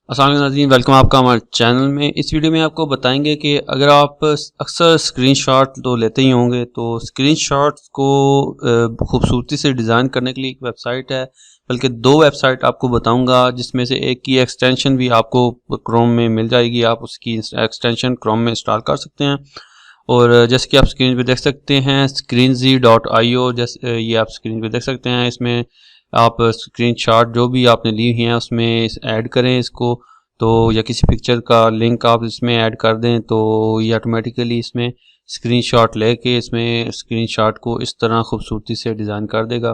अस्सलाम वालेकुम नाज़रीन, वेलकम आपका हमारे चैनल में। इस वीडियो में आपको बताएंगे कि अगर आप अक्सर स्क्रीनशॉट तो लेते ही होंगे, तो स्क्रीनशॉट्स को खूबसूरती से डिज़ाइन करने के लिए एक वेबसाइट है, बल्कि दो वेबसाइट आपको बताऊंगा, जिसमें से एक की एक्सटेंशन भी आपको क्रोम में मिल जाएगी। आप उसकी एक्सटेंशन क्रोम में इंस्टॉल कर सकते हैं। और जैसे कि आप स्क्रीन पे देख सकते हैं screenz.io, जैसे ये आप स्क्रीन पे देख सकते हैं। इसमें आप स्क्रीनशॉट जो भी आपने ली हुई हैं उसमें ऐड करें इसको, तो या किसी पिक्चर का लिंक आप इसमें ऐड कर दें तो ये ऑटोमेटिकली इसमें स्क्रीनशॉट लेके इसमें स्क्रीनशॉट को इस तरह खूबसूरती से डिज़ाइन कर देगा।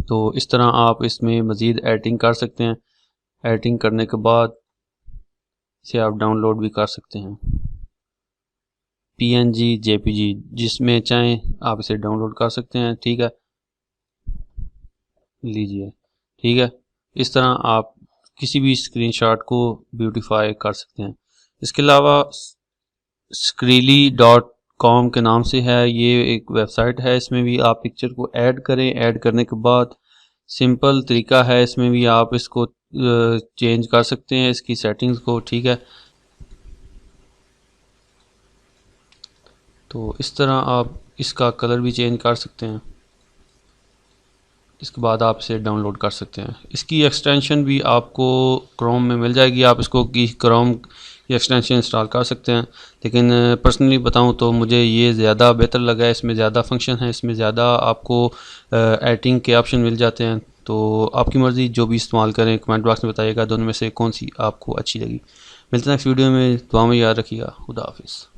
तो इस तरह आप इसमें मज़ीद एडिटिंग कर सकते हैं। एडिटिंग करने के बाद इसे आप डाउनलोड भी कर सकते हैं, PNG JPG जिसमें चाहें आप इसे डाउनलोड कर सकते हैं। ठीक है, लीजिए। ठीक है, इस तरह आप किसी भी स्क्रीनशॉट को ब्यूटीफाई कर सकते हैं। इसके अलावा skrily.com के नाम से है, ये एक वेबसाइट है। इसमें भी आप पिक्चर को ऐड करें। ऐड करने के बाद सिंपल तरीका है, इसमें भी आप इसको चेंज कर सकते हैं, इसकी सेटिंग्स को। ठीक है, तो इस तरह आप इसका कलर भी चेंज कर सकते हैं। इसके बाद आप इसे डाउनलोड कर सकते हैं। इसकी एक्सटेंशन भी आपको क्रोम में मिल जाएगी, आप इसको की क्रोम की एक्सटेंशन इंस्टॉल कर सकते हैं। लेकिन पर्सनली बताऊं तो मुझे ये ज़्यादा बेहतर लगा है, इसमें ज़्यादा फंक्शन है, इसमें ज़्यादा आपको एडिटिंग के ऑप्शन मिल जाते हैं। तो आपकी मर्ज़ी, जो भी इस्तेमाल करें। कमेंट बॉक्स में बताइएगा दोनों में से कौन सी आपको अच्छी लगी। मिलते हैं नेक्स्ट वीडियो में, दुआ में याद रखिएगा। खुदा हाफिज़।